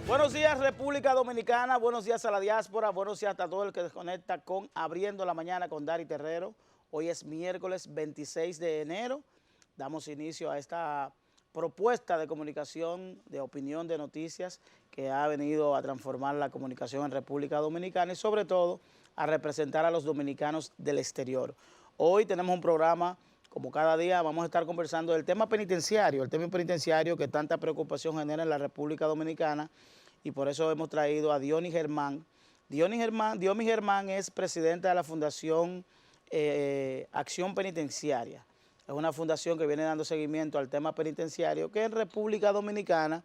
Buenos días, República Dominicana, buenos días a la diáspora, buenos días a todo el que desconecta con Abriendo la Mañana con Dari Terrero. Hoy es miércoles 26 de enero. Damos inicio a esta propuesta de comunicación, de opinión, de noticias que ha venido a transformar la comunicación en República Dominicana y sobre todo a representar a los dominicanos del exterior. Hoy tenemos un programa, como cada día, vamos a estar conversando del tema penitenciario, el tema penitenciario que tanta preocupación genera en la República Dominicana, y por eso hemos traído a Dionis Germán. Dionis Germán es presidente de la Fundación Acción Penitenciaria. Es una fundación que viene dando seguimiento al tema penitenciario, que en República Dominicana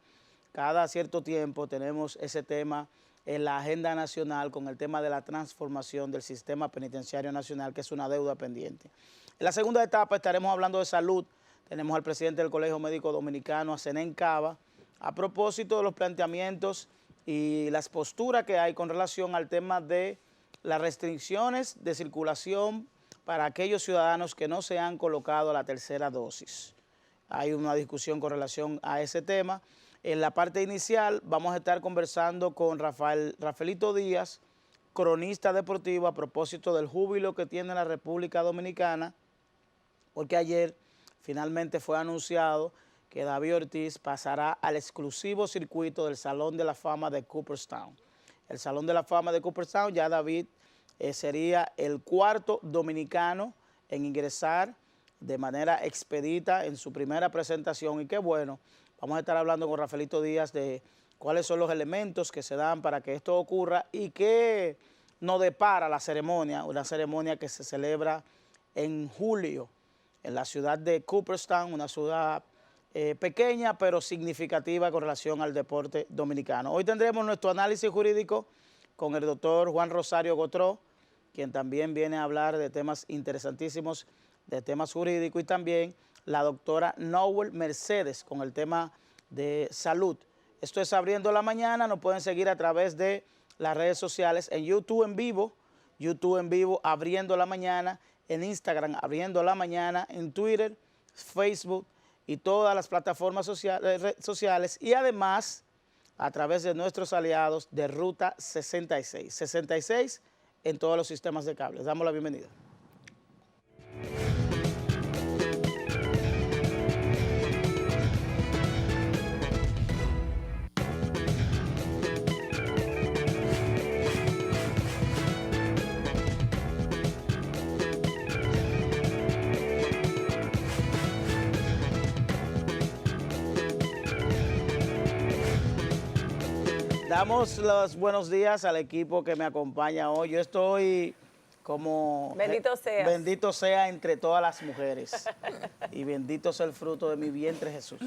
cada cierto tiempo tenemos ese tema en la agenda nacional con el tema de la transformación del sistema penitenciario nacional, que es una deuda pendiente. En la segunda etapa estaremos hablando de salud. Tenemos al presidente del Colegio Médico Dominicano, a Zenén Cava, a propósito de los planteamientos y las posturas que hay con relación al tema de las restricciones de circulación para aquellos ciudadanos que no se han colocado la tercera dosis. Hay una discusión con relación a ese tema. En la parte inicial vamos a estar conversando con Rafaelito Díaz, cronista deportivo, a propósito del júbilo que tiene la República Dominicana, porque ayer finalmente fue anunciado que David Ortiz pasará al exclusivo circuito del Salón de la Fama de Cooperstown. El Salón de la Fama de Cooperstown, ya David sería el cuarto dominicano en ingresar de manera expedita en su primera presentación, y qué bueno. Vamos a estar hablando con Rafaelito Díaz de cuáles son los elementos que se dan para que esto ocurra y qué nos depara la ceremonia, una ceremonia que se celebra en julio en la ciudad de Cooperstown, una ciudad pequeña pero significativa con relación al deporte dominicano. Hoy tendremos nuestro análisis jurídico con el doctor Juan Rosario Gotró, quien también viene a hablar de temas interesantísimos, de temas jurídicos, y también la doctora Nowell Mercedes con el tema de salud. Esto es Abriendo la Mañana. Nos pueden seguir a través de las redes sociales, en YouTube en vivo, Abriendo la Mañana, en Instagram, Abriendo la Mañana, en Twitter, Facebook y todas las plataformas sociales, y además a través de nuestros aliados de Ruta 66 en todos los sistemas de cable. Les damos la bienvenida. Damos los buenos días al equipo que me acompaña hoy. Yo estoy como... Bendito seas. Bendito sea entre todas las mujeres. Y bendito sea el fruto de mi vientre, Jesús.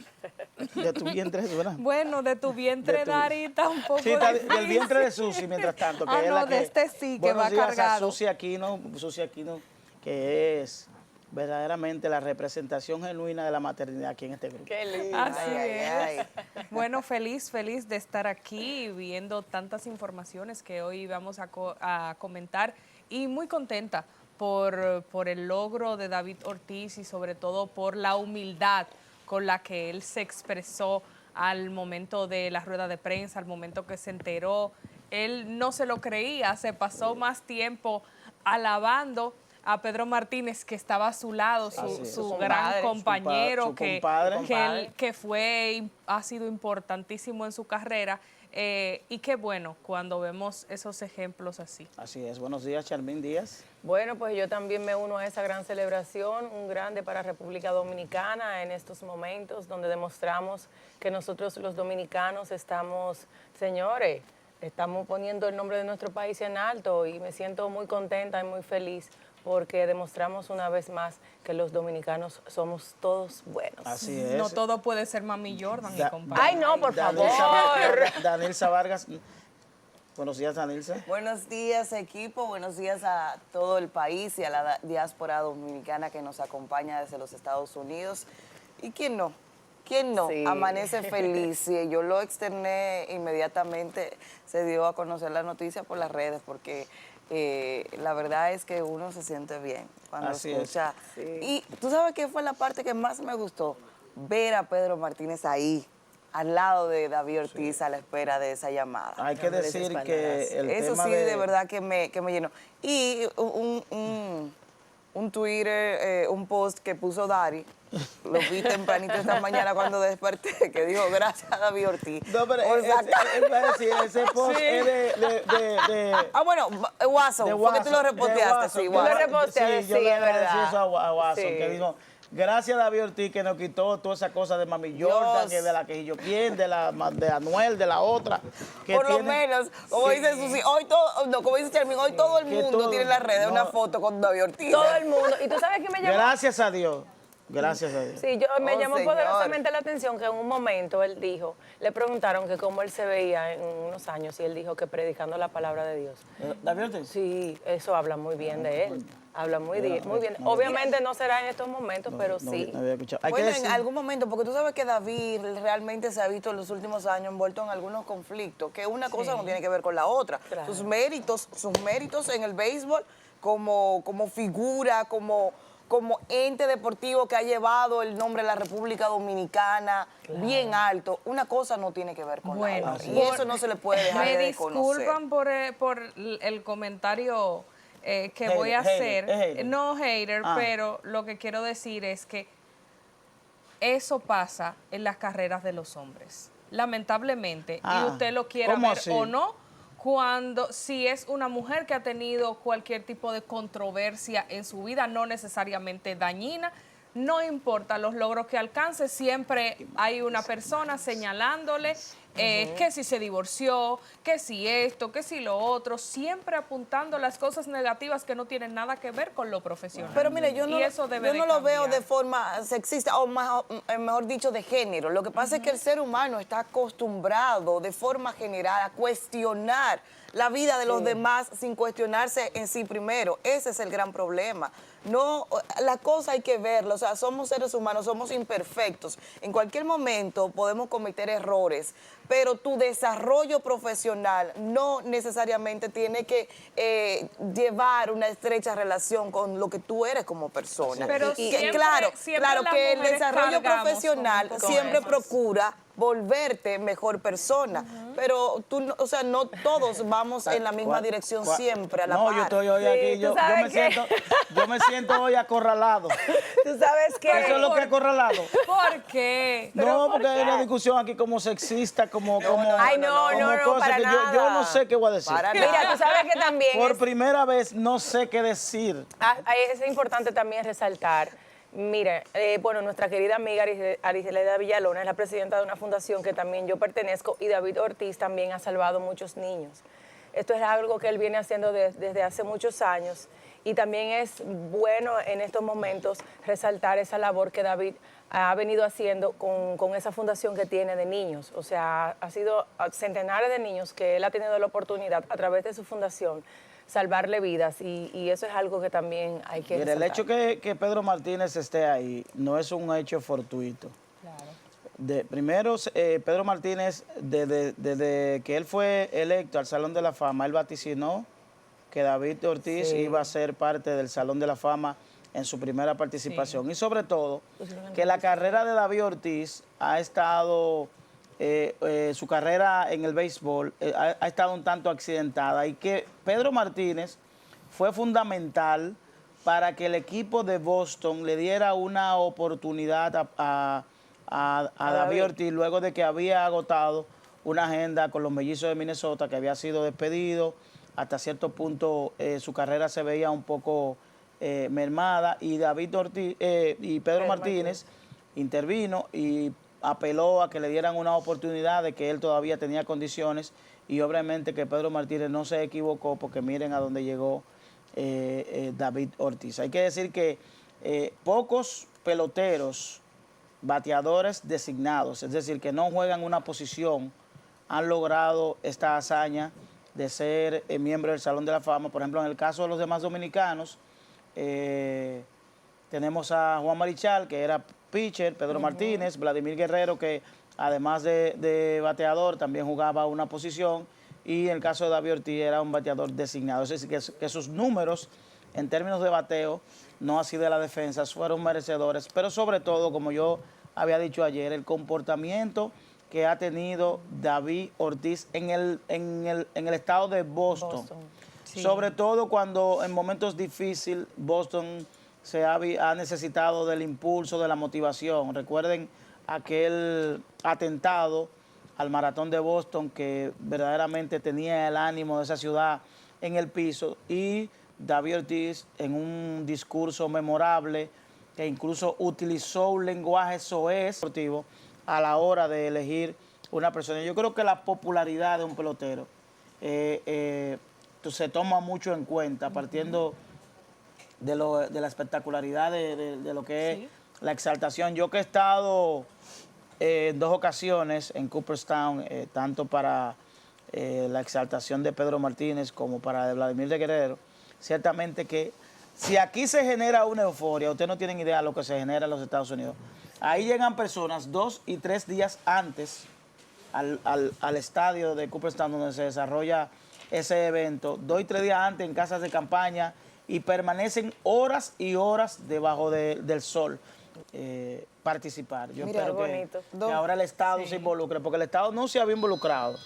De tu vientre, Jesús, ¿verdad? Bueno, de tu vientre, Dari, tampoco. Sí, del vientre de Susi, mientras tanto. Que es no, la de este sí, que va buenos días cargado. a Susi Aquino, que es verdaderamente la representación genuina de la maternidad aquí en este grupo. Qué lindo. Así es. Bueno, feliz de estar aquí viendo tantas informaciones que hoy vamos a comentar, y muy contenta por el logro de David Ortiz y sobre todo por la humildad con la que él se expresó al momento de la rueda de prensa, al momento que se enteró. Él no se lo creía, se pasó más tiempo alabando a Pedro Martínez, que estaba a su lado, su gran compañero, que ha sido importantísimo en su carrera. Y qué bueno cuando vemos esos ejemplos así. Así es. Buenos días, Charmín Díaz. Bueno, pues yo también me uno a esa gran celebración, un grande para República Dominicana en estos momentos donde demostramos que nosotros los dominicanos estamos, señores, estamos poniendo el nombre de nuestro país en alto, y me siento muy contenta y muy feliz porque demostramos una vez más que los dominicanos somos todos buenos. Así es. No todo puede ser Mami Jordan y compañía. Ay, no, por favor. Danilza Vargas. Buenos días, Danilza. Buenos días, equipo. Buenos días a todo el país y a la diáspora dominicana que nos acompaña desde los Estados Unidos. ¿Y quién no? ¿Quién no? Sí. Amanece feliz. Sí, yo lo externé inmediatamente. Se dio a conocer la noticia por las redes, porque la verdad es que uno se siente bien cuando escucha. Sí. Y tú sabes qué fue la parte que más me gustó, ver a Pedro Martínez ahí, al lado de David Ortiz a la espera de esa llamada. Hay que decir que el Eso tema sí, de verdad que me llenó. Y un Twitter, un post que puso Dari, lo vi tempranito esta mañana cuando desperté, que dijo, gracias a David Ortiz. No, pero ese post es de Ah, bueno, Watson, de porque tú lo reposteaste, sí, Tú lo Watson. reposteaste, Sí, yo sí, le es agradecí verdad. eso a Watson, Sí. que dijo, gracias a David Ortiz que nos quitó toda esa cosa de Mami Jordan, que de la que yo quién, de Anuel, de la otra. Que Por lo tiene- menos, como dice Susi, hoy todo, no, como dice Charmin, hoy todo el Que mundo todo- tiene en las redes no. una foto con David Ortiz. Todo el mundo. ¿Y tú sabes qué me llamó? Gracias a Dios. Gracias a Dios. Sí, me Oh, llamó señor. poderosamente la atención que en un momento él dijo, le preguntaron que cómo él se veía en unos años y él dijo que predicando la palabra de Dios. ¿David Ortiz? Sí, eso habla muy bien de él. Habla muy bien. Obviamente no será en estos momentos, pero sí. No había escuchado. Hay que Bueno, decir- en algún momento, porque tú sabes que David realmente se ha visto en los últimos años envuelto en algunos conflictos, que una cosa no tiene que ver con la otra. Claro. Sus méritos en el béisbol como figura, como ente deportivo que ha llevado el nombre de la República Dominicana bien alto. Una cosa no tiene que ver con la Bueno, otra. Y eso no se le puede dejar Me de desconocer. disculpan por el comentario que voy a Hater, hacer. es hater. No hater, Ah. pero lo que quiero decir es que eso pasa en las carreras de los hombres. Lamentablemente, Ah, y usted lo quiera ¿cómo ver así? o no, si es una mujer que ha tenido cualquier tipo de controversia en su vida, no necesariamente dañina, no importa los logros que alcance, siempre hay una persona señalándole que si se divorció, que si esto, que si lo otro, siempre apuntando las cosas negativas que no tienen nada que ver con lo profesional. Pero mire, yo no, Y eso debe yo de no lo veo cambiar. de forma sexista o mejor dicho de género. Lo que pasa es que el ser humano está acostumbrado de forma general a cuestionar la vida de los demás sin cuestionarse en sí primero. Ese es el gran problema. No, la cosa hay que verla, o sea, somos seres humanos, somos imperfectos. En cualquier momento podemos cometer errores, pero tu desarrollo profesional no necesariamente tiene que llevar una estrecha relación con lo que tú eres como persona. Pero Y siempre- claro, siempre claro las que el mujeres desarrollo cargamos profesional con siempre eso. procura volverte mejor persona, pero tú, o sea, no todos vamos en la misma dirección siempre a la No, par. yo estoy hoy Sí, aquí, ¿tú yo sabes me qué? siento hoy acorralado. Tú sabes que... Eso es lo que es acorralado. ¿Por qué? No, porque hay una discusión aquí como sexista, como Ay, no, cosa para que nada. yo no sé qué voy a decir. Para Mira, tú sabes que también Por primera vez no sé qué decir. es importante también resaltar. Mire, bueno, nuestra querida amiga Ariseleda Villalona es la presidenta de una fundación que también yo pertenezco y David Ortiz también ha salvado muchos niños. Esto es algo que él viene haciendo desde hace muchos años y también es bueno en estos momentos resaltar esa labor que David ha venido haciendo con esa fundación que tiene de niños. O sea, ha sido a centenares de niños que él ha tenido la oportunidad a través de su fundación salvarle vidas y eso es algo que también hay que Mira, el resaltar. hecho que Pedro Martínez esté ahí no es un hecho fortuito. Primero, Pedro Martínez, desde que él fue electo al Salón de la Fama, él vaticinó que David Ortiz iba a ser parte del Salón de la Fama en su primera participación. Y sobre todo, que la carrera de David Ortiz ha estado, su carrera en el béisbol ha estado un tanto accidentada y que Pedro Martínez fue fundamental para que el equipo de Boston le diera una oportunidad a David Ortiz luego de que había agotado una agenda con los Mellizos de Minnesota, que había sido despedido. Hasta cierto punto su carrera se veía un poco mermada y David Ortiz y Pedro Martínez intervino y apeló a que le dieran una oportunidad de que él todavía tenía condiciones y obviamente que Pedro Martínez no se equivocó porque miren a dónde llegó David Ortiz. Hay que decir que pocos peloteros, bateadores designados, es decir, que no juegan una posición, han logrado esta hazaña de ser miembro del Salón de la Fama. Por ejemplo, en el caso de los demás dominicanos, tenemos a Juan Marichal, que era pitcher, Pedro Martínez, Vladimir Guerrero, que además de bateador también jugaba una posición, y en el caso de David Ortiz era un bateador designado. Es decir, que sus números en términos de bateo, no así de la defensa, fueron merecedores, pero sobre todo, como yo había dicho ayer, el comportamiento que ha tenido David Ortiz en el estado de Boston. Sí. Sobre todo cuando en momentos difíciles Boston ha necesitado del impulso, de la motivación. Recuerden aquel atentado al maratón de Boston que verdaderamente tenía el ánimo de esa ciudad en el piso, y David Ortiz en un discurso memorable que incluso utilizó un lenguaje soez deportivo a la hora de elegir una persona. Yo creo que la popularidad de un pelotero se toma mucho en cuenta, partiendo de la espectacularidad de lo que es la exaltación. Yo que he estado en 2 ocasiones en Cooperstown, tanto para la exaltación de Pedro Martínez como para de Vladimir de Guerrero, ciertamente que si aquí se genera una euforia, ustedes no tienen idea de lo que se genera en los Estados Unidos. Ahí llegan personas 2 y 3 días antes al estadio de Cooperstown donde se desarrolla ese evento, 2 y 3 días antes en casas de campaña, y permanecen horas y horas debajo del sol participar. Yo Mira, espero que bonito. ahora el Estado se involucre, porque el Estado no se había involucrado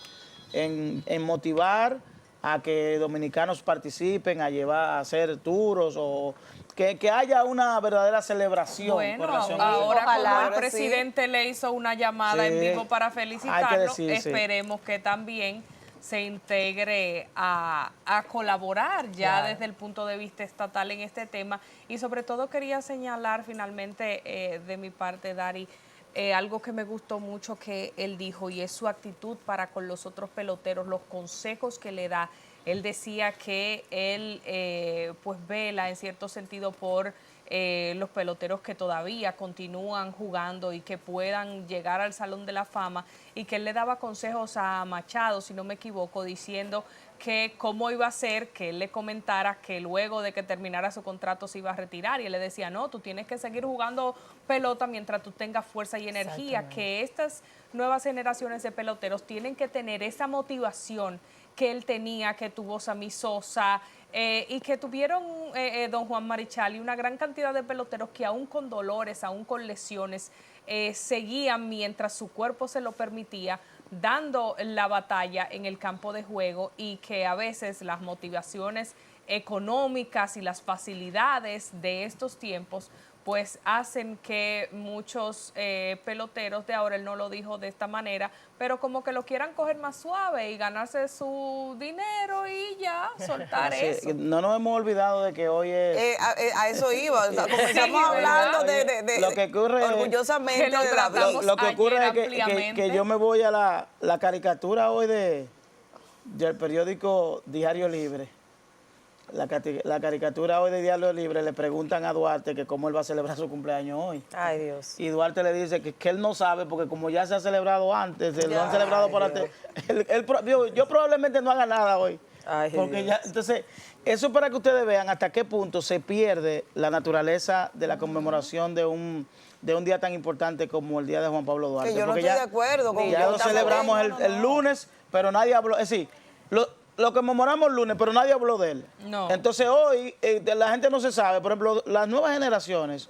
en motivar a que dominicanos participen, a hacer tours, o que haya una verdadera celebración. Bueno, con relación a eso. ahora Ojalá, como el ahora sí. presidente le hizo una llamada Sí, en vivo para hay que felicitarlo, decir, sí. esperemos que también se integre a colaborar ya desde el punto de vista estatal en este tema. Y sobre todo quería señalar finalmente de mi parte, Dari, algo que me gustó mucho que él dijo, y es su actitud para con los otros peloteros, los consejos que le da. Él decía que él pues vela en cierto sentido por los peloteros que todavía continúan jugando y que puedan llegar al Salón de la Fama, y que él le daba consejos a Machado, si no me equivoco, diciendo que cómo iba a ser que él le comentara que luego de que terminara su contrato se iba a retirar, y él le decía, no, tú tienes que seguir jugando pelota mientras tú tengas fuerza y energía, que estas nuevas generaciones de peloteros tienen que tener esa motivación que él tenía, que tuvo Sammy Sosa, y que tuvieron don Juan Marichal, y una gran cantidad de peloteros que aún con dolores, aún con lesiones, seguían mientras su cuerpo se lo permitía, dando la batalla en el campo de juego, y que a veces las motivaciones económicas y las facilidades de estos tiempos pues hacen que muchos peloteros de ahora, él no lo dijo de esta manera, pero como que lo quieran coger más suave y ganarse su dinero y ya, soltar Sí, eso. no nos hemos olvidado de que hoy es... A eso iba. O sea, comenzamos Sí, hablando ¿verdad? de lo que ocurre es- orgullosamente que lo de la tratamos Lo que ocurre ayer es que ampliamente. yo me voy a la caricatura hoy del periódico Diario Libre. La caricatura hoy de Diario Libre, le preguntan a Duarte que cómo él va a celebrar su cumpleaños hoy. Ay, Dios. Y Duarte le dice que él no sabe, porque como ya se ha celebrado antes, lo han celebrado por antes, yo probablemente no haga nada hoy. Ay, Porque Dios. ya, entonces, eso es para que ustedes vean hasta qué punto se pierde la naturaleza de la conmemoración de un día tan importante como el día de Juan Pablo Duarte. Que yo no Porque estoy ya, de acuerdo con ya yo lo tampoco. celebramos No, el, no, el no. lunes, pero nadie habló. Es decir, lo conmemoramos el lunes, pero nadie habló de él. No. Entonces hoy la gente no se sabe. Por ejemplo, las nuevas generaciones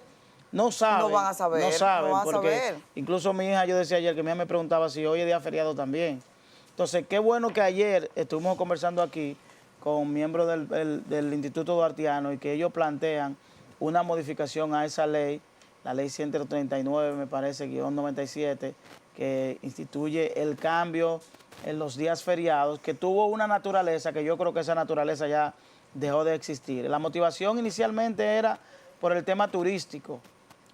no saben. No van a saber, No saben, no van a porque saber. incluso mi hija, yo decía ayer, que mi hija me preguntaba si hoy es día feriado también. Entonces, qué bueno que ayer estuvimos conversando aquí con miembros del Instituto Duartiano, y que ellos plantean una modificación a esa ley, la ley 139, me parece, _97, que instituye el cambio en los días feriados, que tuvo una naturaleza que yo creo que esa naturaleza ya dejó de existir. La motivación inicialmente era por el tema turístico,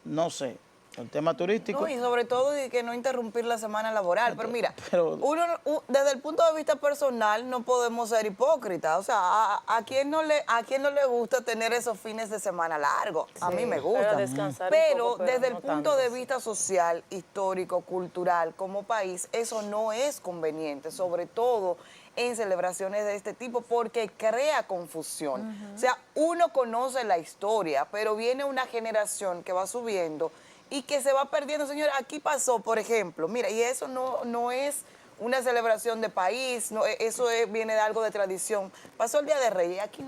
no sé, el tema turístico. No, y sobre todo de que no interrumpir la semana laboral. Pero mira, Pero- desde el punto de vista personal no podemos ser hipócritas. O sea, ¿a quién no le gusta tener esos fines de semana largos? A mí me gusta. Para descansar un Pero poco, desde el no punto tanto, de sí. vista social, histórico, cultural, como país, eso no es conveniente, sobre todo en celebraciones de este tipo, porque crea confusión. O sea, uno conoce la historia, pero viene una generación que va subiendo y que se va perdiendo. Señora, aquí pasó, por ejemplo, mira, y eso no es una celebración de país, no, viene de algo de tradición. Pasó el Día de Reyes, aquí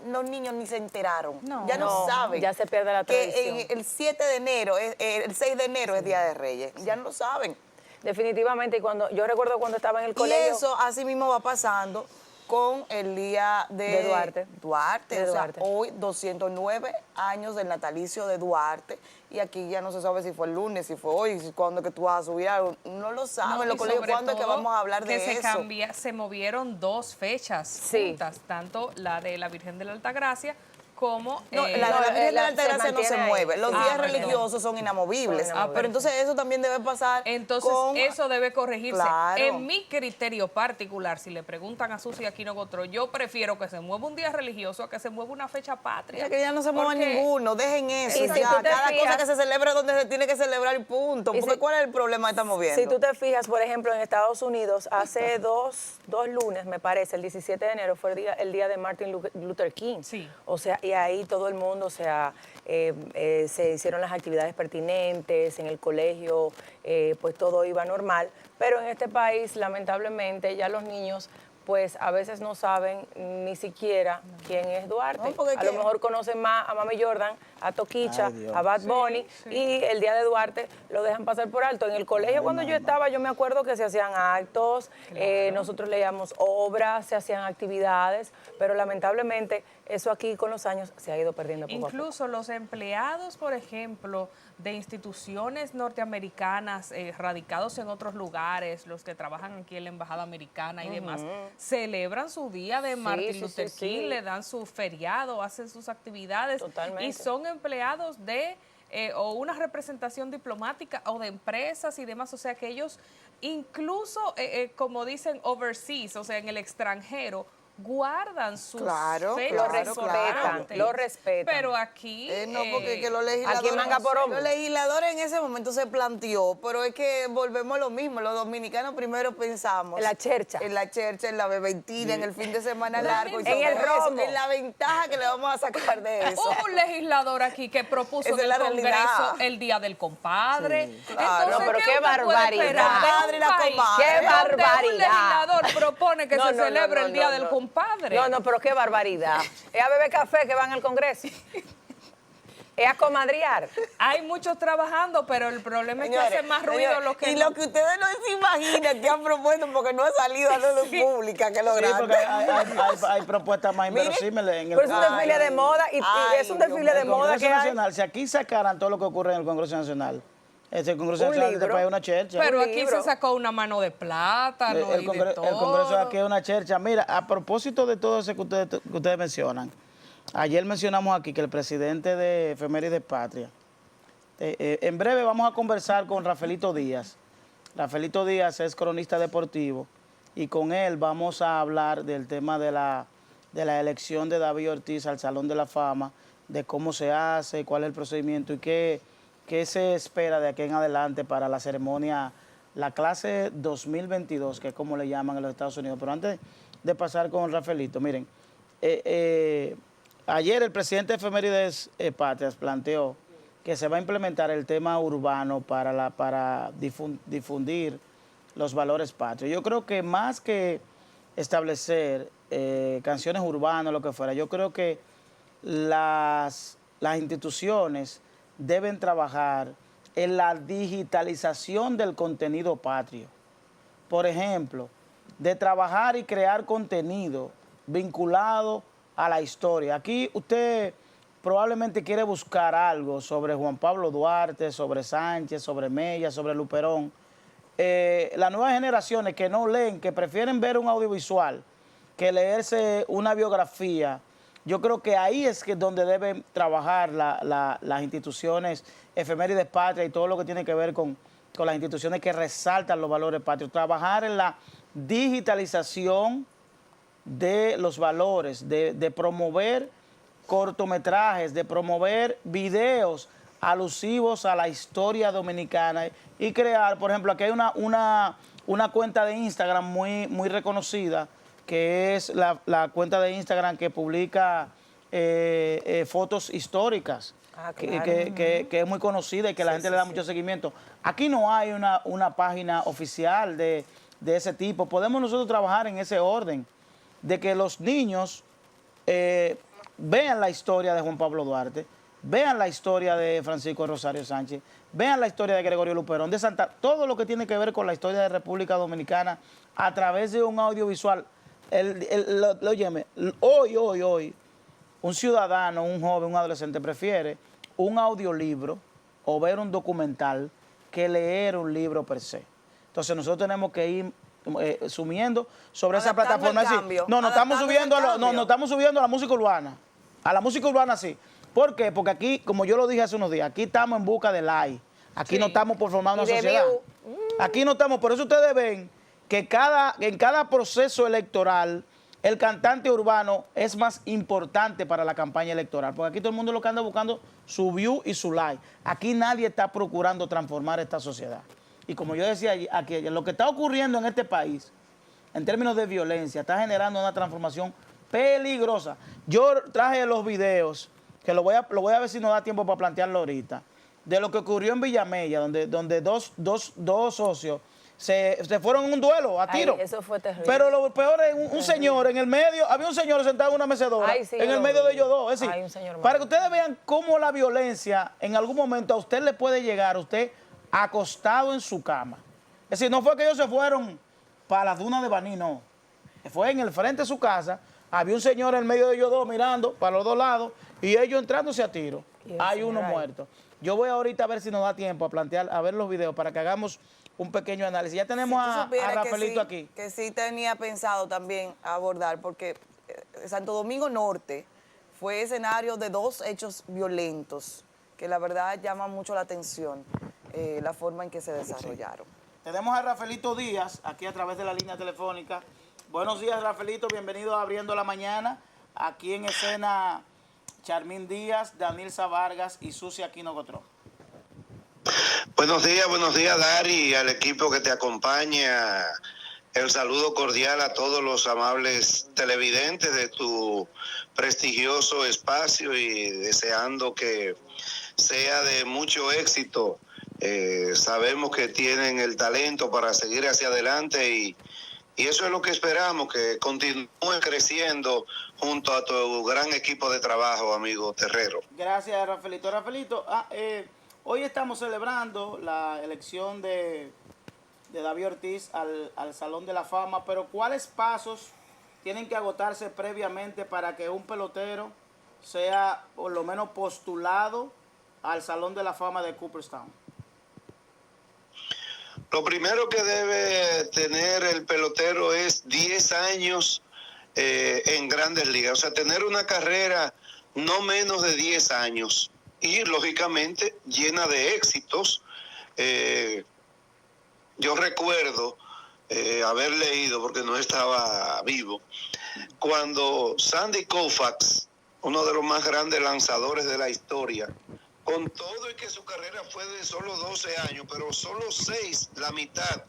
los niños ni se enteraron, No. ya no No, saben. ya se pierde la tradición. Que el 7 de enero, el 6 de enero es Día de Reyes, ya no lo saben. definitivamente. Y cuando yo recuerdo cuando estaba en el Y colegio. eso así mismo va pasando con el día De Duarte. Duarte, De o sea, Duarte. hoy 209 años del natalicio de Duarte, y aquí ya no se sabe si fue el lunes, si fue hoy, si cuándo que tú vas a subir algo, no lo saben No, los y colegios, sobre cuándo es que todo vamos a hablar de que eso. se movieron 2 fechas Sí. juntas, tanto la de la Virgen de la Altagracia como No, la de eh, la Virgen de la se Altagracia no se mantiene ahí. mueve. Los Sí. días perdón. religiosos son inamovibles. Son inamovibles. Pero entonces eso también debe pasar Entonces, con... eso debe corregirse. Claro. En mi criterio particular, si le preguntan a Susi Aquino Gotró, yo prefiero que se mueva un día religioso a que se mueva una fecha patria. Ya que ya no se mueva Porque ninguno, dejen eso. Y si Ya, tú te cada cosa fijas- que se celebre donde se tiene que celebrar y punto. Y Porque si- ¿cuál es el problema que estamos viendo? Si tú te fijas, por ejemplo, en Estados Unidos, hace dos lunes, me parece, el 17 de enero fue el día de Martin Luther King. Sí. O sea, y ahí todo el mundo, o sea, se hicieron las actividades pertinentes, en el colegio, pues todo iba normal. Pero en este país, lamentablemente, ya los niños pues a veces no saben ni siquiera quién es Duarte. No, porque a lo mejor conocen más a Mami Jordan, a Toquicha, Ay, Dios. a Bad Bunny, Sí. y el día de Duarte lo dejan pasar por alto. En el colegio cuando yo estaba, yo me acuerdo que se hacían actos, nosotros leíamos obras, se hacían actividades, pero lamentablemente eso aquí con los años se ha ido perdiendo poco a poco. incluso los empleados, por ejemplo, de instituciones norteamericanas radicados en otros lugares, los que trabajan aquí en la Embajada Americana y demás, celebran su día de Martin sí, Luther sí, King, sí. le dan su feriado, hacen sus actividades Totalmente. y son empleados de o una representación diplomática o de empresas y demás, o sea que ellos incluso, como dicen, overseas, o sea, en el extranjero, guardan sus Claro, fechas Lo claro, respetan, importantes. lo respetan. Pero aquí No, porque que los legisladores, aquí manga por hombro. los legisladores en ese momento se planteó, pero es que volvemos a lo mismo. Los dominicanos primero pensamos En la chercha. en la chercha, en la beventina, en el fin de semana largo, y En todo el eso, romo. en la ventaja que le vamos a sacar de eso. hubo un legislador aquí que propuso Esa en es el la Congreso realidad. el Día del Compadre. claro. No, pero ¿qué qué usted puede barbaridad. esperar de Compadre y la un país comadre. ¡Qué donde barbaridad! un legislador propone que No, se no, no, celebre no, el Día no, del no. Compadre? No, pero qué barbaridad. Es a beber café que van al Congreso. Es a comadrear. Hay muchos trabajando, pero el problema es que Señores, hace más ruido señores, lo que y no. lo que ustedes no se imaginan que han propuesto porque no ha salido a la luz pública, que es lo Sí, porque grande. hay propuestas más Mire, inverosímiles en el Pero es un Ay, desfile de moda y ay, es un Dios desfile mío. de El moda Congreso que hay. Nacional, si aquí sacaran todo lo que ocurre en el Congreso Nacional, el Congreso Un Nacional de este libro. país es una chercha. Pero un aquí libro. se sacó una mano de plátano el, y Congre- de todo. el Congreso de aquí es una chercha. Mira, a propósito de todo eso que ustedes mencionan, ayer mencionamos aquí que el presidente de Efemérides Patria, en breve vamos a conversar con Rafaelito Díaz. Rafaelito Díaz es cronista deportivo y con él vamos a hablar del tema de la elección de David Ortiz al Salón de la Fama, de cómo se hace, cuál es el procedimiento y qué se espera de aquí en adelante para la ceremonia, la clase 2022, que es como le llaman en los Estados Unidos. Pero antes de pasar con Rafaelito, miren, ayer el presidente de Efemérides Patrias planteó que se va a implementar el tema urbano para difundir los valores patrios. Yo creo que más que establecer canciones urbanas, lo que fuera, yo creo que las instituciones deben trabajar en la digitalización del contenido patrio. Por ejemplo, de trabajar y crear contenido vinculado a la historia. Aquí usted probablemente quiere buscar algo sobre Juan Pablo Duarte, sobre Sánchez, sobre Mella, sobre Luperón. Las nuevas generaciones que no leen, que prefieren ver un audiovisual que leerse una biografía, yo creo que ahí es que donde deben trabajar las instituciones Efemérides Patria y todo lo que tiene que ver con las instituciones que resaltan los valores patrios. Trabajar en la digitalización de los valores, de promover cortometrajes, de promover videos alusivos a la historia dominicana y crear, por ejemplo, aquí hay una cuenta de Instagram muy reconocida, que es la cuenta de Instagram que publica fotos históricas, Ah, que, claro. que es muy conocida y que la gente le da mucho seguimiento. Aquí no hay una página oficial de ese tipo. Podemos nosotros trabajar en ese orden, de que los niños vean la historia de Juan Pablo Duarte, vean la historia de Francisco Rosario Sánchez, vean la historia de Gregorio Luperón, de Santa, todo lo que tiene que ver con la historia de República Dominicana a través de un audiovisual. Óyeme, hoy, un ciudadano, un joven, un adolescente prefiere un audiolibro o ver un documental que leer un libro per se. Entonces nosotros tenemos que ir sumiendo sobre esa plataforma. No estamos subiendo estamos subiendo a la música urbana. A la música urbana sí. ¿Por qué? Porque aquí, como yo lo dije hace unos días, aquí estamos en busca de like. Aquí no estamos por formar una sociedad. Aquí no estamos, por eso ustedes ven que en cada proceso electoral el cantante urbano es más importante para la campaña electoral, porque aquí todo el mundo lo que anda buscando su view y su like. Aquí nadie está procurando transformar esta sociedad. Y como yo decía aquí, lo que está ocurriendo en este país, en términos de violencia, está generando una transformación peligrosa. Yo traje los videos, que lo voy a ver si nos da tiempo para plantearlo ahorita, de lo que ocurrió en Villamella, donde dos socios se fueron en un duelo a tiro. Ay, eso fue terrible. Pero lo peor es un señor en el medio, había un señor sentado en una mecedora, Ay, sí, en el medio de ellos dos. Es decir, Ay, un señor para que ustedes vean cómo la violencia en algún momento a usted le puede llegar, a usted acostado en su cama. Es decir, no fue que ellos se fueron para las dunas de Baní, no. Fue en el frente de su casa, había un señor en el medio de ellos dos mirando para los dos lados y ellos entrándose a tiro. Hay uno muerto. Yo voy ahorita a ver si nos da tiempo a plantear, a ver los videos para que hagamos un pequeño análisis. Ya tenemos a Rafaelito aquí. Que sí tenía pensado también abordar, porque Santo Domingo Norte fue escenario de dos hechos violentos que la verdad llama mucho la atención la forma en que se desarrollaron. Sí. Tenemos a Rafaelito Díaz aquí a través de la línea telefónica. Buenos días, Rafaelito. Bienvenido a Abriendo la Mañana. Aquí en escena, Charmín Díaz, Danilza Vargas y Susi Aquino Gotró. Buenos días, Dari, al equipo que te acompaña. El saludo cordial a todos los amables televidentes de tu prestigioso espacio y deseando que sea de mucho éxito. Sabemos que tienen el talento para seguir hacia adelante y eso es lo que esperamos, que continúen creciendo junto a tu gran equipo de trabajo, amigo Terrero. Gracias, Rafaelito. Rafaelito, hoy estamos celebrando la elección de David Ortiz al Salón de la Fama, pero ¿cuáles pasos tienen que agotarse previamente para que un pelotero sea por lo menos postulado al Salón de la Fama de Cooperstown? Lo primero que debe tener el pelotero es 10 años en Grandes Ligas, o sea, tener una carrera no menos de 10 años y, lógicamente, llena de éxitos. Yo recuerdo haber leído, porque no estaba vivo, cuando Sandy Koufax, uno de los más grandes lanzadores de la historia, con todo y que su carrera fue de solo 12 años, pero solo 6, la mitad,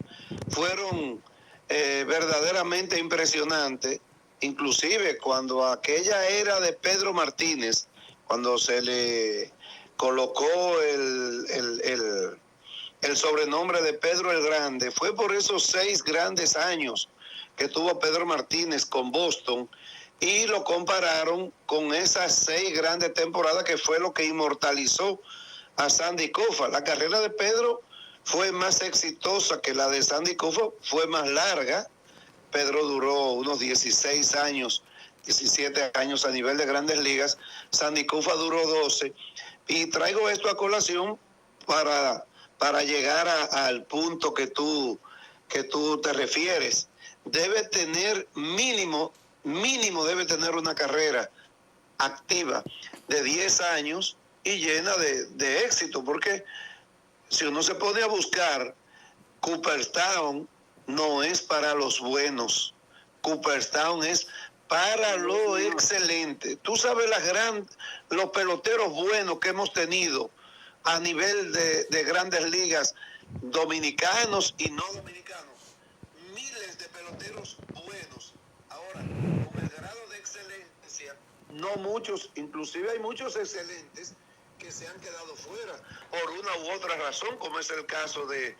fueron verdaderamente impresionantes. Inclusive cuando aquella era de Pedro Martínez, cuando se le colocó el sobrenombre de Pedro el Grande, fue por esos 6 grandes años que tuvo Pedro Martínez con Boston, y lo compararon con esas 6 grandes temporadas que fue lo que inmortalizó a Sandy Koufax. La carrera de Pedro fue más exitosa que la de Sandy Koufax, fue más larga. Pedro duró unos 16 años, 17 años a nivel de Grandes Ligas. Sandy Koufax duró 12. Y traigo esto a colación para llegar al punto que tú te refieres. Debe tener mínimo debe tener una carrera activa de 10 años y llena de éxito, porque si uno se pone a buscar, Cooperstown no es para los buenos, Cooperstown es para lo excelente. Tú sabes los peloteros buenos que hemos tenido a nivel de Grandes Ligas, dominicanos y no dominicanos, miles de peloteros buenos. Ahora, con el grado de excelencia, no muchos, inclusive hay muchos excelentes que se han quedado fuera por una u otra razón, como es el caso de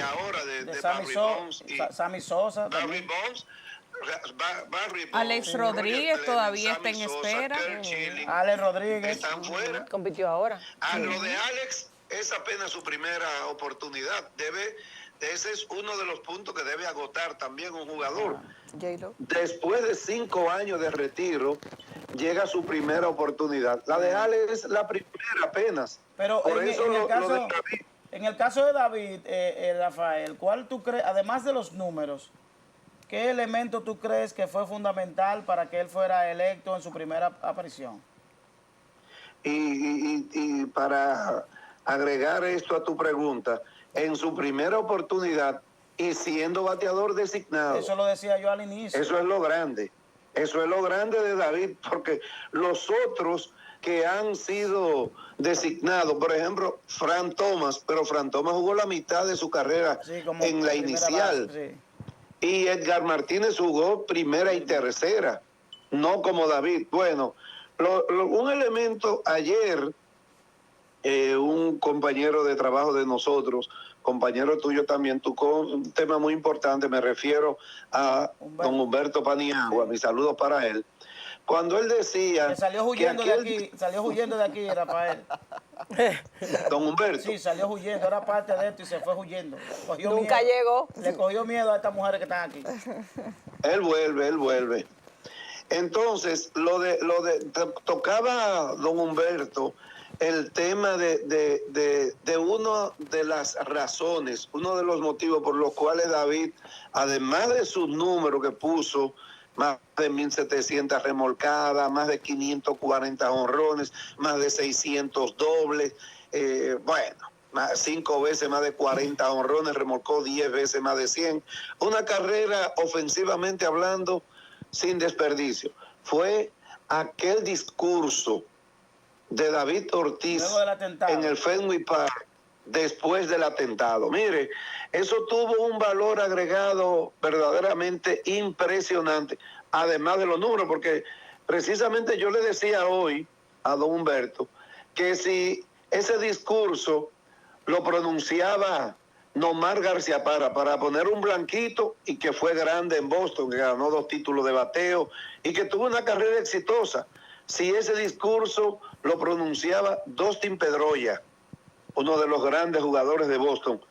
ahora, de Barry Bonds y Sammy Sosa. Barry Bonds, Alex Rodríguez todavía está en espera. Alex Rodríguez están fuera. Compitió ahora. Lo de Alex es apenas su primera oportunidad. Ese es uno de los puntos que debe agotar también un jugador. J-Lo. Después de 5 años de retiro, llega su primera oportunidad. La de Ale es la primera apenas. Pero Por en, eso en el lo caso, de David. en el caso de David, Rafael, ¿cuál tú crees, además de los números, qué elemento tú crees que fue fundamental para que él fuera electo en su primera aparición? Y para agregar esto a tu pregunta, en su primera oportunidad y siendo bateador designado. Eso lo decía yo al inicio. Eso es lo grande. Eso es lo grande de David, porque los otros que han sido designados, por ejemplo, Frank Thomas, pero Frank Thomas jugó la mitad de su carrera Sí, como en la primera inicial. base, sí. Y Edgar Martínez jugó primera y tercera, no como David. Bueno, un elemento ayer, un compañero de trabajo de nosotros, compañero tuyo también, tocó un tema muy importante, me refiero a don Humberto Paniagua, mis saludos para él. Cuando él decía... Que salió huyendo de aquí, Rafael. Don Humberto. Sí, salió huyendo, era parte de esto y se fue huyendo. Nunca llegó. Le cogió miedo a estas mujeres que están aquí. Él vuelve. Entonces, tocaba don Humberto el tema de una de las razones, uno de los motivos por los cuales David, además de sus números que puso, más de 1,700 remolcadas, más de 540 honrones, más de 600 dobles, 5 veces más de 40 honrones, remolcó 10 veces más de 100. Una carrera ofensivamente hablando sin desperdicio. Fue aquel discurso de David Ortiz en el Fenway Park después del atentado. Mire, eso tuvo un valor agregado verdaderamente impresionante, además de los números, porque precisamente yo le decía hoy a don Humberto que si ese discurso lo pronunciaba Nomar García para poner un blanquito y que fue grande en Boston, que ganó 2 títulos de bateo y que tuvo una carrera exitosa, si ese discurso lo pronunciaba Dustin Pedroia, uno de los grandes jugadores de Boston,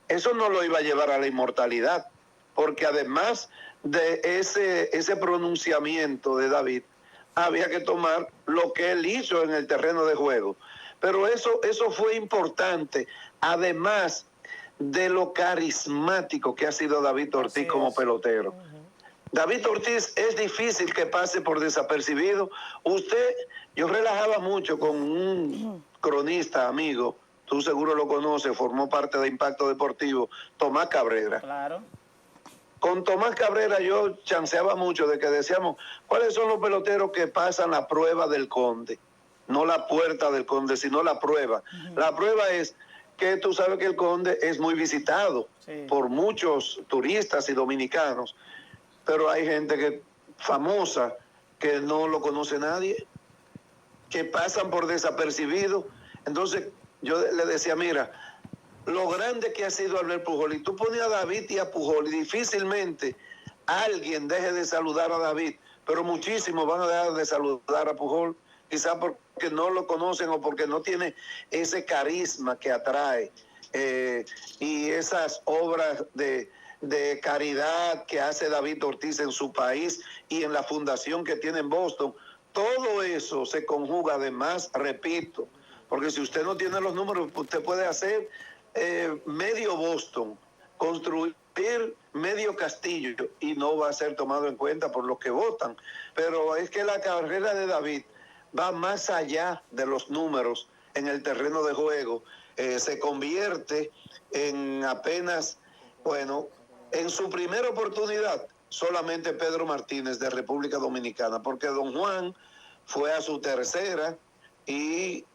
eso no lo iba a llevar a la inmortalidad, porque además de ese pronunciamiento de David, había que tomar lo que él hizo en el terreno de juego. Pero eso fue importante, además de lo carismático que ha sido David Ortiz como pelotero. David Ortiz es difícil que pase por desapercibido. Yo relajaba mucho con un cronista amigo, tú seguro lo conoces, formó parte de Impacto Deportivo, Tomás Cabrera. Claro. Con Tomás Cabrera yo chanceaba mucho de que decíamos, ¿cuáles son los peloteros que pasan la prueba del Conde? No la puerta del Conde, sino la prueba. La prueba es que tú sabes que el Conde es muy visitado por muchos turistas y dominicanos, pero hay gente famosa que no lo conoce nadie, que pasan por desapercibido. Entonces yo le decía, mira, lo grande que ha sido Albert Pujol, y tú pones a David y a Pujol, y difícilmente alguien deje de saludar a David, pero muchísimos van a dejar de saludar a Pujol, quizás porque no lo conocen o porque no tiene ese carisma que atrae, y esas obras de caridad que hace David Ortiz en su país y en la fundación que tiene en Boston. Todo eso se conjuga, además, repito, porque si usted no tiene los números, usted puede hacer medio Boston, construir medio Castillo y no va a ser tomado en cuenta por los que votan. Pero es que la carrera de David va más allá de los números en el terreno de juego. Se convierte en apenas, en su primera oportunidad, solamente Pedro Martínez de República Dominicana, porque don Juan fue a su tercera y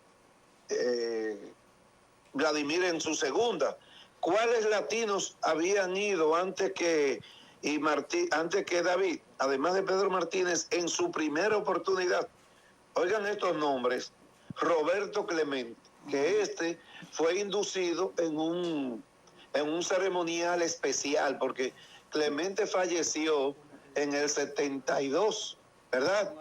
Vladimir en su segunda. ¿Cuáles latinos habían ido antes que David, además de Pedro Martínez, en su primera oportunidad? Oigan estos nombres: Roberto Clemente, que fue inducido en un ceremonial especial, porque Clemente falleció en el 72, ¿verdad?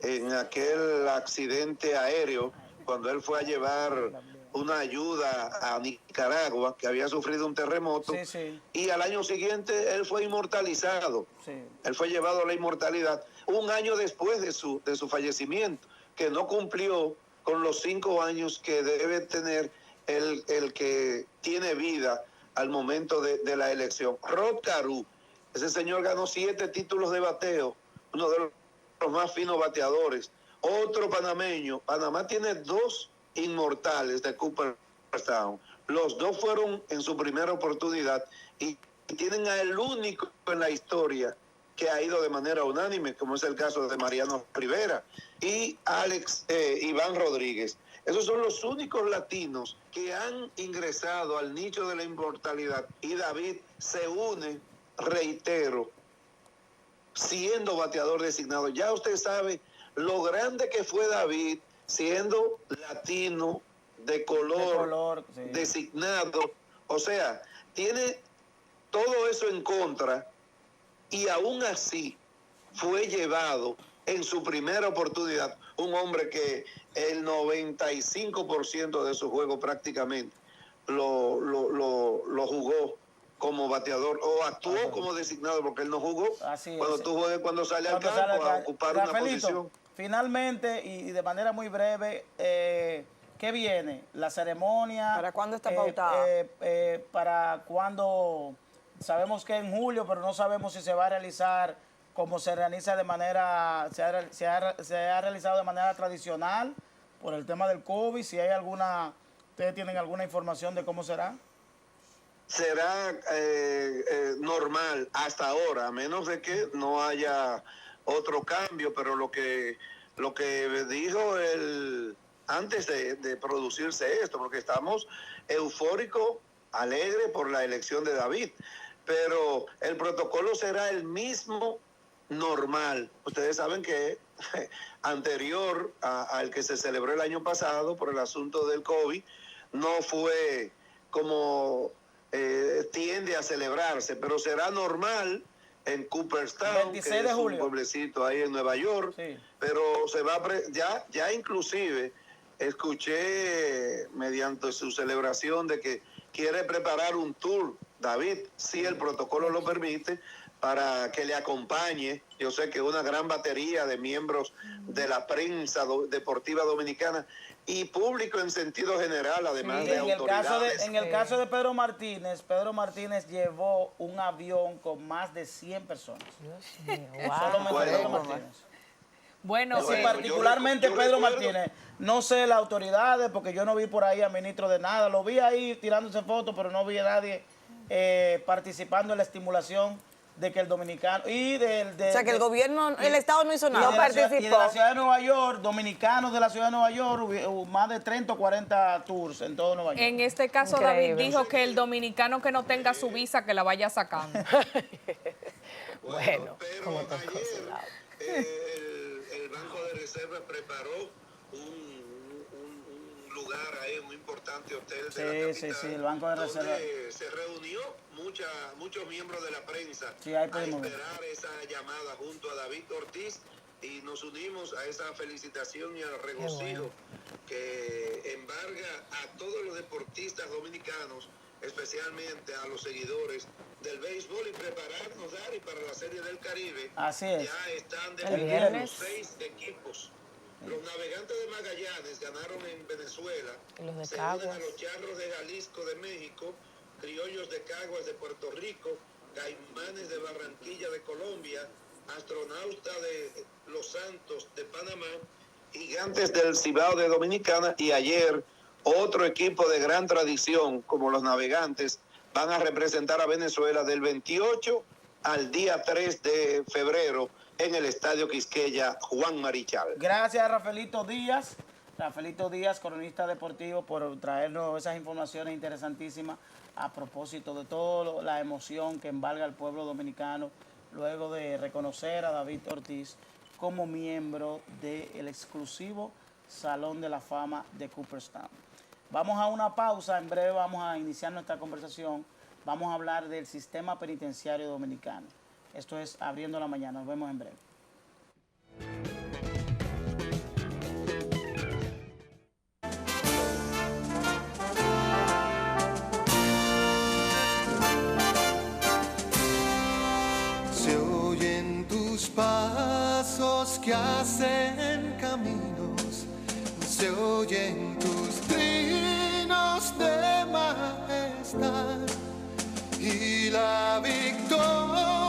En aquel accidente aéreo, cuando él fue a llevar una ayuda a Nicaragua, que había sufrido un terremoto, Sí, sí. y al año siguiente él fue inmortalizado. Sí. Él fue llevado a la inmortalidad un año después de su fallecimiento, que no cumplió con los 5 años que debe tener el que tiene vida al momento de la elección. Rod Carew, ese señor ganó 7 títulos de bateo, uno de los más finos bateadores. Otro panameño, Panamá tiene 2 inmortales de Cooperstown. Los 2 fueron en su primera oportunidad y tienen a el único en la historia que ha ido de manera unánime, como es el caso de Mariano Rivera y Iván Rodríguez. Esos son los únicos latinos que han ingresado al nicho de la inmortalidad, y David se une, reitero, siendo bateador designado. Ya usted sabe lo grande que fue David siendo latino, de color Sí. designado. O sea, tiene todo eso en contra, y aún así fue llevado en su primera oportunidad, un hombre que el 95% de su juego prácticamente lo jugó como bateador, o actuó como designado, porque él no jugó. Así es. Cuando tú juegas, cuando sale al Cuando campo sale a acá. ocupar una Rafaelito, posición. finalmente, y de manera muy breve, ¿qué viene? La ceremonia. ¿Para cuándo está pautada? ¿Para cuándo? Sabemos que en julio, pero no sabemos si se va a realizar como se realiza de manera, se ha realizado de manera tradicional por el tema del COVID. Si hay alguna, ¿ustedes tienen alguna información de cómo será? Será normal hasta ahora, a menos de que no haya otro cambio, pero lo que dijo antes de producirse esto, porque estamos eufóricos, alegres por la elección de David, pero el protocolo será el mismo normal. Ustedes saben que anterior al que se celebró el año pasado por el asunto del COVID, no fue como tiende a celebrarse, pero será normal en Cooperstown, 26 que de es un julio. pueblecito ahí en Nueva York, Sí. pero se va ya inclusive escuché mediante su celebración de que quiere preparar un tour, David, si el protocolo lo permite, para que le acompañe. Yo sé que una gran batería de miembros de la prensa deportiva dominicana y público en sentido general, además Sí, de en autoridades. el caso de Pedro Martínez llevó un avión con más de 100 personas. Solamente Bueno, Pedro Martínez. Bueno, Sí, sí. particularmente yo Pedro recuerdo- Martínez. No sé las autoridades, porque yo no vi por ahí a ministro de nada. Lo vi ahí tirándose fotos, pero no vi a nadie participando en la estimulación de que el dominicano y O sea, que el gobierno, el Estado no hizo nada. No participó. Y de la ciudad de Nueva York, dominicanos de la ciudad de Nueva York, hubo más de 30 o 40 tours en todo Nueva York. En este caso, Increíble. David dijo que el dominicano que no tenga su visa, que la vaya sacando. Bueno, pero como te ayer el Banco de Reserva preparó un lugar ahí, un importante hotel de la Sí, capital, sí, el Banco de Reserva. donde se reunió muchos miembros de la prensa Sí, ahí a pudimos ver. esperar esa llamada junto a David Ortiz, y nos unimos a esa felicitación y al regocijo que embarga a todos los deportistas dominicanos, especialmente a los seguidores del béisbol, y prepararnos, Dari, para la Serie del Caribe. Así es. Ya están El definidos viernes. 6 equipos. Los Navegantes de Magallanes ganaron en Venezuela. Y los de Se unen a Caguas. los Charros de Jalisco de México, Criollos de Caguas de Puerto Rico, Caimanes de Barranquilla de Colombia, Astronauta de Los Santos de Panamá, Gigantes del Cibao de Dominicana, y ayer otro equipo de gran tradición como los Navegantes van a representar a Venezuela del 28 al día 3 de febrero en el Estadio Quisqueya Juan Marichal. Gracias a Rafaelito Díaz, cronista deportivo, por traernos esas informaciones interesantísimas a propósito de toda la emoción que embarga al pueblo dominicano luego de reconocer a David Ortiz como miembro del exclusivo Salón de la Fama de Cooperstown. Vamos a una pausa, en breve vamos a iniciar nuestra conversación. Vamos a hablar del sistema penitenciario dominicano. Esto es Abriendo la Mañana, nos vemos en breve. que hacen caminos, se oyen tus trinos de majestad y la victoria